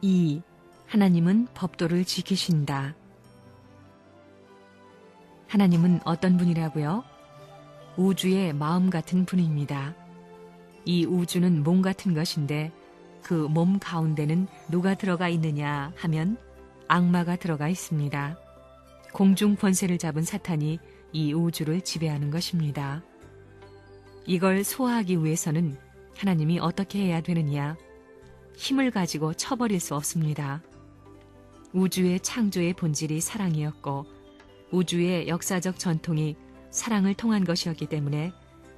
2. 하나님은 법도를 지키신다. 하나님은 어떤 분이라고요? 우주의 마음 같은 분입니다. 이 우주는 몸 같은 것인데 그 몸 가운데는 누가 들어가 있느냐 하면 악마가 들어가 있습니다. 공중 권세를 잡은 사탄이 이 우주를 지배하는 것입니다. 이걸 소화하기 위해서는 하나님이 어떻게 해야 되느냐? 힘을 가지고 쳐버릴 수 없습니다. 우주의 창조의 본질이 사랑이었고 우주의 역사적 전통이 사랑을 통한 것이었기 때문에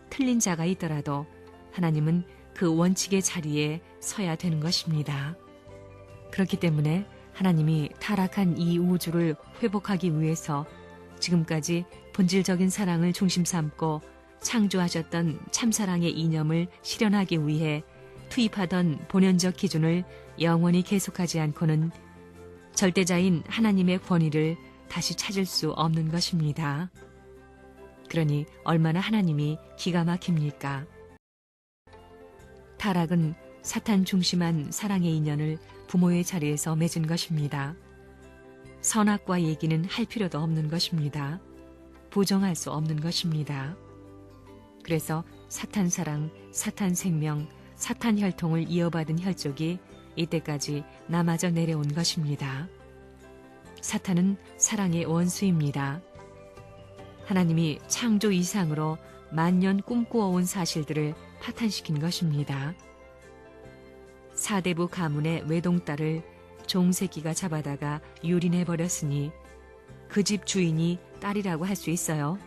틀린 자가 있더라도 하나님은 그 원칙의 자리에 서야 되는 것입니다. 그렇기 때문에 하나님이 타락한 이 우주를 회복하기 위해서 지금까지 본질적인 사랑을 중심 삼고 창조하셨던 참사랑의 이념을 실현하기 위해 투입하던 본연적 기준을 영원히 계속하지 않고는 절대자인 하나님의 권위를 다시 찾을 수 없는 것입니다. 그러니 얼마나 하나님이 기가 막힙니까? 타락은 사탄 중심한 사랑의 인연을 부모의 자리에서 맺은 것입니다. 선악과 얘기는 할 필요도 없는 것입니다. 부정할 수 없는 것입니다. 그래서 사탄 사랑, 사탄 생명, 사탄 혈통을 이어받은 혈족이 이때까지 남아져 내려온 것입니다. 사탄은 사랑의 원수입니다. 하나님이 창조 이상으로 만년 꿈꾸어온 사실들을 파탄시킨 것입니다. 사대부 가문의 외동딸을 종새끼가 잡아다가 유린해버렸으니 그 집 주인이 딸이라고 할 수 있어요?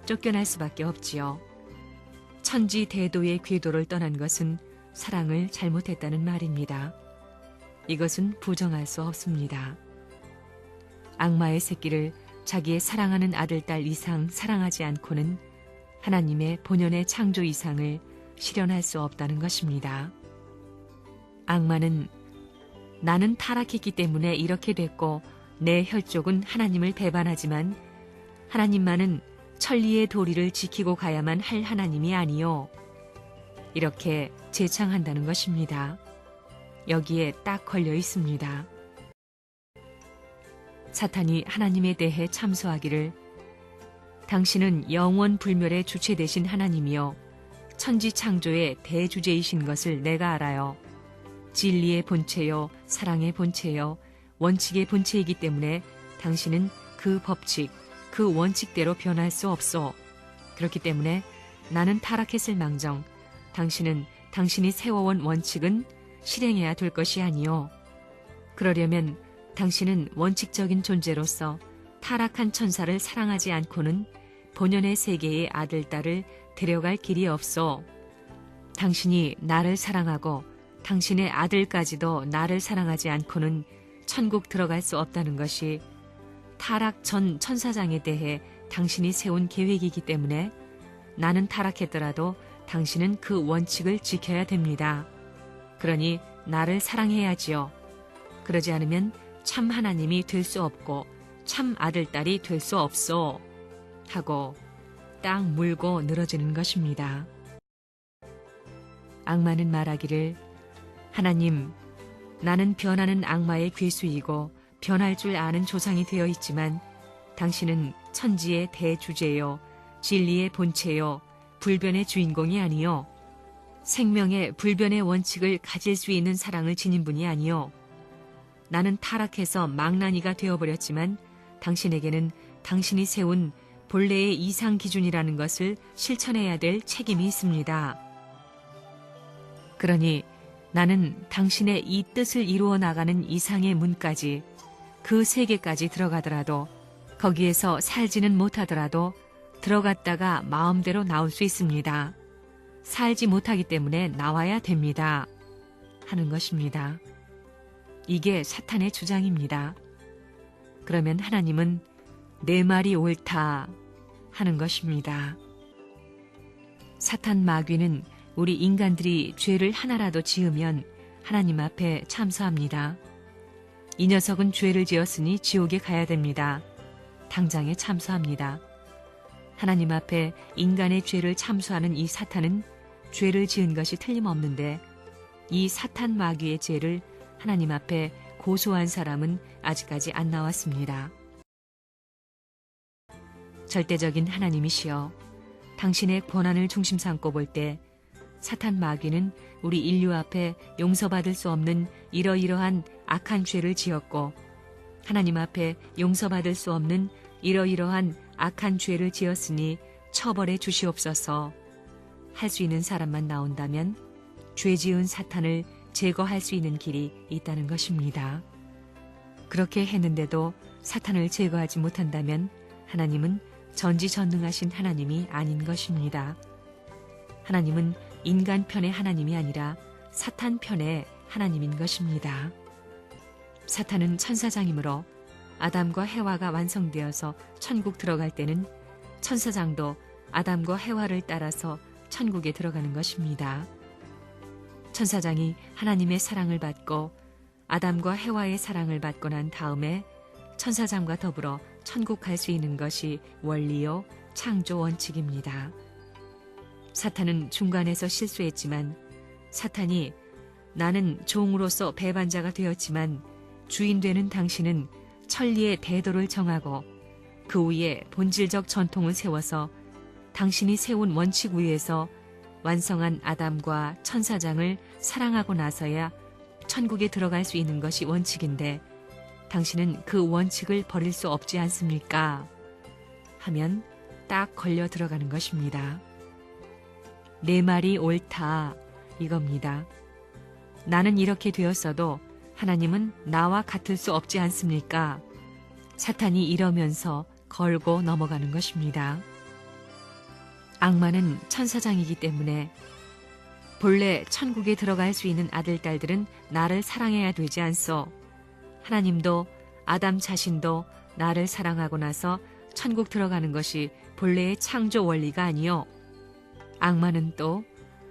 쫓겨날 수밖에 없지요. 천지 대도의 궤도를 떠난 것은 사랑을 잘못했다는 말입니다. 이것은 부정할 수 없습니다. 악마의 새끼를 자기의 사랑하는 아들, 딸 이상 사랑하지 않고는 하나님의 본연의 창조 이상을 실현할 수 없다는 것입니다. 악마는 나는 타락했기 때문에 이렇게 됐고 내 혈족은 하나님을 배반하지만 하나님만은 천리의 도리를 지키고 가야만 할 하나님이 아니요. 이렇게 제창한다는 것입니다. 여기에 딱 걸려 있습니다. 사탄이 하나님에 대해 참소하기를 당신은 영원 불멸의 주체 되신 하나님이요 천지 창조의 대주제이신 것을 내가 알아요. 진리의 본체요 사랑의 본체요 원칙의 본체이기 때문에 당신은 그 법칙, 그 원칙대로 변할 수 없소. 그렇기 때문에 나는 타락했을 망정 당신은 당신이 세워온 원칙은 실행해야 될 것이 아니요. 그러려면 당신은 원칙적인 존재로서 타락한 천사를 사랑하지 않고는 본연의 세계의 아들, 딸을 데려갈 길이 없소. 당신이 나를 사랑하고 당신의 아들까지도 나를 사랑하지 않고는 천국 들어갈 수 없다는 것이 타락 전 천사장에 대해 당신이 세운 계획이기 때문에 나는 타락했더라도 당신은 그 원칙을 지켜야 됩니다. 그러니 나를 사랑해야지요. 그러지 않으면 참 하나님이 될 수 없고 참 아들, 딸이 될 수 없소. 하고 딱 물고 늘어지는 것입니다. 악마는 말하기를 하나님, 나는 변하는 악마의 괴수이고 변할 줄 아는 조상이 되어 있지만 당신은 천지의 대주제요, 진리의 본체요, 불변의 주인공이 아니요. 생명의 불변의 원칙을 가질 수 있는 사랑을 지닌 분이 아니요. 나는 타락해서 망나니가 되어버렸지만 당신에게는 당신이 세운 본래의 이상 기준이라는 것을 실천해야 될 책임이 있습니다. 그러니 나는 당신의 이 뜻을 이루어 나가는 이상의 문까지 그 세계까지 들어가더라도 거기에서 살지는 못하더라도 들어갔다가 마음대로 나올 수 있습니다. 살지 못하기 때문에 나와야 됩니다. 하는 것입니다. 이게 사탄의 주장입니다. 그러면 하나님은 내 말이 옳다 하는 것입니다. 사탄 마귀는 우리 인간들이 죄를 하나라도 지으면 하나님 앞에 참소합니다. 이 녀석은 죄를 지었으니 지옥에 가야 됩니다. 당장에 참소합니다. 하나님 앞에 인간의 죄를 참소하는 이 사탄은 죄를 지은 것이 틀림없는데 이 사탄 마귀의 죄를 하나님 앞에 고소한 사람은 아직까지 안 나왔습니다. 절대적인 하나님이시여, 당신의 권한을 중심 삼고 볼 때 사탄 마귀는 우리 인류 앞에 용서받을 수 없는 이러이러한 악한 죄를 지었고, 하나님 앞에 용서받을 수 없는 이러이러한 악한 죄를 지었으니 처벌해 주시옵소서. 할 수 있는 사람만 나온다면 죄 지은 사탄을 제거할 수 있는 길이 있다는 것입니다. 그렇게 했는데도 사탄을 제거하지 못한다면 하나님은 전지전능하신 하나님이 아닌 것입니다. 하나님은 인간 편의 하나님이 아니라 사탄 편의 하나님인 것입니다. 사탄은 천사장이므로 아담과 해와가 완성되어서 천국 들어갈 때는 천사장도 아담과 해와를 따라서 천국에 들어가는 것입니다. 천사장이 하나님의 사랑을 받고 아담과 해와의 사랑을 받고 난 다음에 천사장과 더불어 천국 갈 수 있는 것이 원리요 창조 원칙입니다. 사탄은 중간에서 실수했지만, 사탄이 나는 종으로서 배반자가 되었지만 주인 되는 당신은 천리의 대도를 정하고 그 위에 본질적 전통을 세워서 당신이 세운 원칙 위에서 완성한 아담과 천사장을 사랑하고 나서야 천국에 들어갈 수 있는 것이 원칙인데 당신은 그 원칙을 버릴 수 없지 않습니까? 하면 딱 걸려 들어가는 것입니다. 내 말이 옳다, 이겁니다. 나는 이렇게 되었어도 하나님은 나와 같을 수 없지 않습니까? 사탄이 이러면서 걸고 넘어가는 것입니다. 악마는 천사장이기 때문에 본래 천국에 들어갈 수 있는 아들, 딸들은 나를 사랑해야 되지 않소. 하나님도 아담 자신도 나를 사랑하고 나서 천국 들어가는 것이 본래의 창조 원리가 아니요. 악마는 또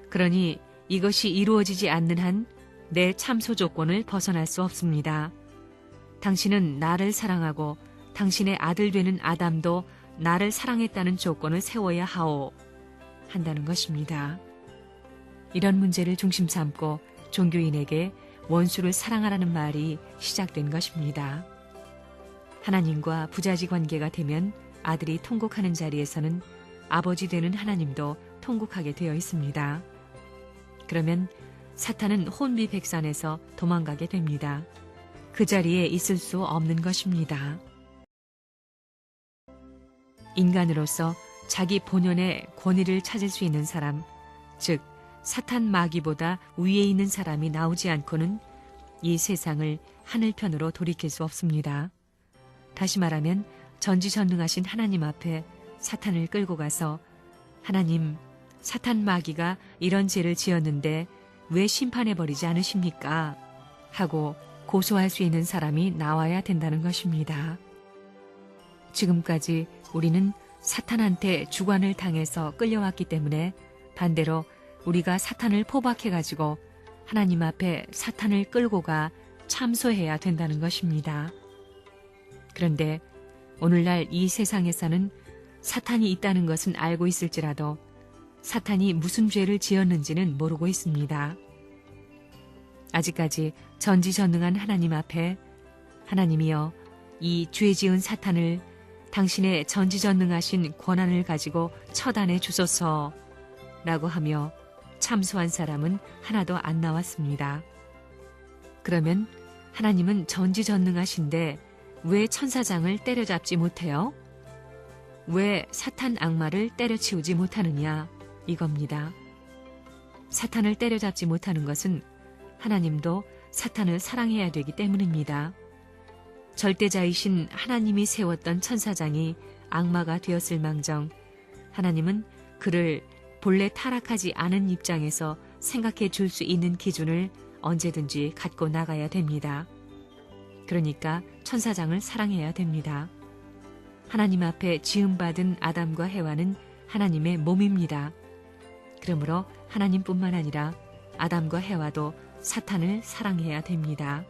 그러니 이것이 이루어지지 않는 한 내 참소 조건을 벗어날 수 없습니다. 당신은 나를 사랑하고 당신의 아들 되는 아담도 나를 사랑했다는 조건을 세워야 하오. 한다는 것입니다. 이런 문제를 중심 삼고 종교인에게 원수를 사랑하라는 말이 시작된 것입니다. 하나님과 부자지 관계가 되면 아들이 통곡하는 자리에서는 아버지 되는 하나님도 통곡하게 되어 있습니다. 그러면 사탄은 혼비백산에서 도망가게 됩니다. 그 자리에 있을 수 없는 것입니다. 인간으로서 자기 본연의 권위를 찾을 수 있는 사람, 즉 사탄 마귀보다 위에 있는 사람이 나오지 않고는 이 세상을 하늘편으로 돌이킬 수 없습니다. 다시 말하면 전지전능하신 하나님 앞에 사탄을 끌고 가서 하나님, 사탄 마귀가 이런 죄를 지었는데 왜 심판해버리지 않으십니까? 하고 고소할 수 있는 사람이 나와야 된다는 것입니다. 지금까지 우리는 사탄한테 주관을 당해서 끌려왔기 때문에 반대로 우리가 사탄을 포박해가지고 하나님 앞에 사탄을 끌고 가 참소해야 된다는 것입니다. 그런데 오늘날 이 세상에서는 사탄이 있다는 것은 알고 있을지라도 사탄이 무슨 죄를 지었는지는 모르고 있습니다. 아직까지 전지전능한 하나님 앞에 하나님이여 이 죄 지은 사탄을 당신의 전지전능하신 권한을 가지고 처단해 주소서 라고 하며 참소한 사람은 하나도 안 나왔습니다. 그러면 하나님은 전지전능하신데 왜 천사장을 때려잡지 못해요? 왜 사탄 악마를 때려치우지 못하느냐? 이겁니다. 사탄을 때려잡지 못하는 것은 하나님도 사탄을 사랑해야 되기 때문입니다. 절대자이신 하나님이 세웠던 천사장이 악마가 되었을 망정 하나님은 그를 본래 타락하지 않은 입장에서 생각해 줄 수 있는 기준을 언제든지 갖고 나가야 됩니다. 그러니까 천사장을 사랑해야 됩니다. 하나님 앞에 지음받은 아담과 해와는 하나님의 몸입니다. 그러므로 하나님뿐만 아니라 아담과 해와도 사탄을 사랑해야 됩니다.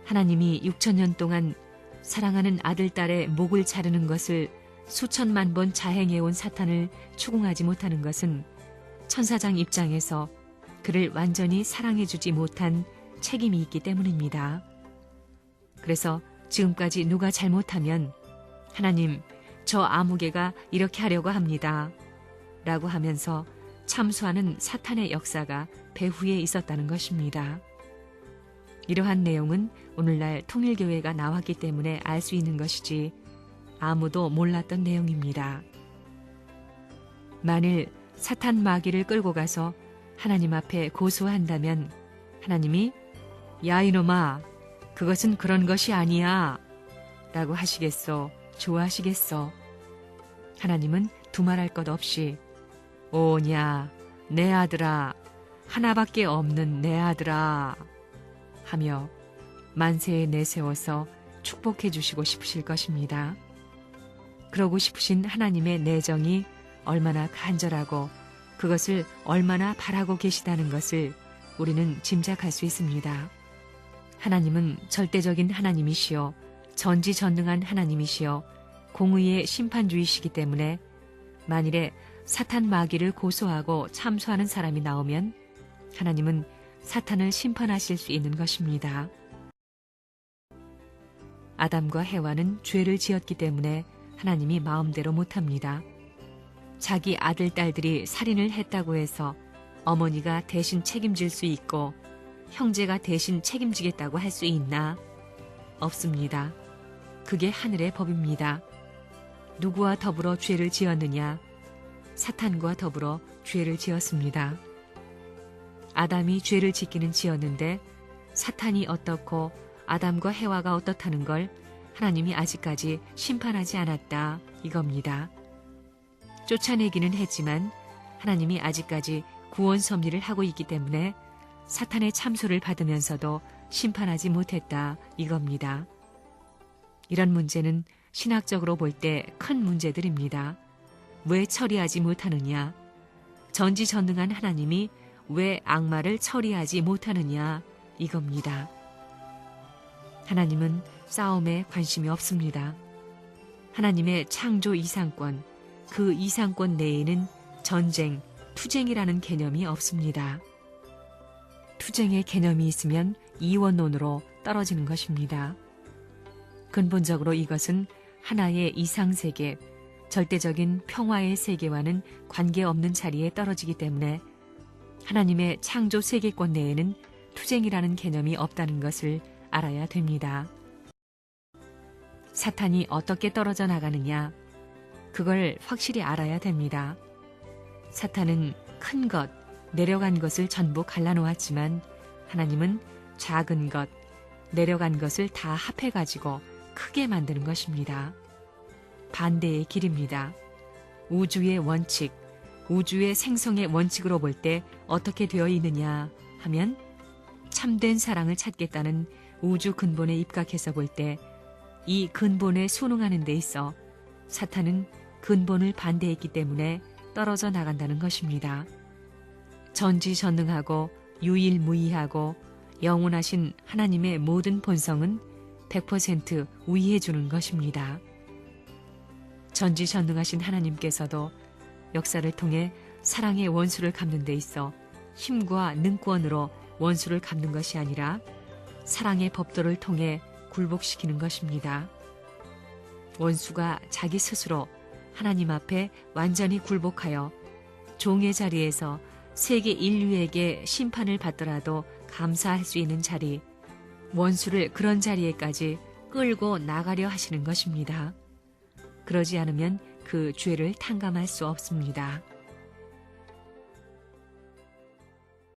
하나님이 6천년 동안 사랑하는 아들, 딸의 목을 자르는 것을 수천만 번 자행해온 사탄을 추궁하지 못하는 것은 천사장 입장에서 그를 완전히 사랑해주지 못한 책임이 있기 때문입니다. 그래서 지금까지 누가 잘못하면 하나님, 저 아무개가 이렇게 하려고 합니다. 라고 하면서 참소하는 사탄의 역사가 배후에 있었다는 것입니다. 이러한 내용은 오늘날 통일교회가 나왔기 때문에 알 수 있는 것이지 아무도 몰랐던 내용입니다. 만일 사탄 마귀를 끌고 가서 하나님 앞에 고소한다면 하나님이 야 이놈아 그것은 그런 것이 아니야 라고 하시겠소? 좋아하시겠소? 하나님은 두말할 것 없이 오냐 내 아들아 하나밖에 없는 내 아들아 하며 만세에 내세워서 축복해 주시고 싶으실 것입니다. 그러고 싶으신 하나님의 내정이 얼마나 간절하고 그것을 얼마나 바라고 계시다는 것을 우리는 짐작할 수 있습니다. 하나님은 절대적인 하나님이시요 전지전능한 하나님이시요 공의의 심판주이시기 때문에 만일에 사탄 마귀를 고소하고 참소하는 사람이 나오면 하나님은 사탄을 심판하실 수 있는 것입니다. 아담과 해와는 죄를 지었기 때문에 하나님이 마음대로 못합니다. 자기 아들, 딸들이 살인을 했다고 해서 어머니가 대신 책임질 수 있고 형제가 대신 책임지겠다고 할 수 있나? 없습니다. 그게 하늘의 법입니다. 누구와 더불어 죄를 지었느냐? 사탄과 더불어 죄를 지었습니다. 아담이 죄를 짓기는 지었는데 사탄이 어떻고 아담과 해와가 어떻다는 걸 하나님이 아직까지 심판하지 않았다 이겁니다. 쫓아내기는 했지만 하나님이 아직까지 구원 섭리를 하고 있기 때문에 사탄의 참소를 받으면서도 심판하지 못했다 이겁니다. 이런 문제는 신학적으로 볼 때 큰 문제들입니다. 왜 처리하지 못하느냐? 전지전능한 하나님이 왜 악마를 처리하지 못하느냐 이겁니다. 하나님은 싸움에 관심이 없습니다. 하나님의 창조 이상권, 그 이상권 내에는 전쟁, 투쟁이라는 개념이 없습니다. 투쟁의 개념이 있으면 이원론으로 떨어지는 것입니다. 근본적으로 이것은 하나의 이상세계, 절대적인 평화의 세계와는 관계없는 자리에 떨어지기 때문에 하나님의 창조 세계권 내에는 투쟁이라는 개념이 없다는 것을 알아야 됩니다. 사탄이 어떻게 떨어져 나가느냐? 그걸 확실히 알아야 됩니다. 사탄은 큰 것, 내려간 것을 전부 갈라놓았지만 하나님은 작은 것, 내려간 것을 다 합해가지고 크게 만드는 것입니다. 반대의 길입니다. 우주의 원칙, 우주의 생성의 원칙으로 볼 때 어떻게 되어 있느냐 하면 참된 사랑을 찾겠다는 우주 근본에 입각해서 볼 때 이 근본에 순응하는 데 있어 사탄은 근본을 반대했기 때문에 떨어져 나간다는 것입니다. 전지전능하고 유일무이하고 영원하신 하나님의 모든 본성은 100% 우위해 주는 것입니다. 전지전능하신 하나님께서도 역사를 통해 사랑의 원수를 갚는 데 있어 힘과 능권으로 원수를 갚는 것이 아니라 사랑의 법도를 통해 굴복시키는 것입니다. 원수가 자기 스스로 하나님 앞에 완전히 굴복하여 종의 자리에서 세계 인류에게 심판을 받더라도 감사할 수 있는 자리, 원수를 그런 자리에까지 끌고 나가려 하시는 것입니다. 그러지 않으면 그 죄를 탕감할 수 없습니다.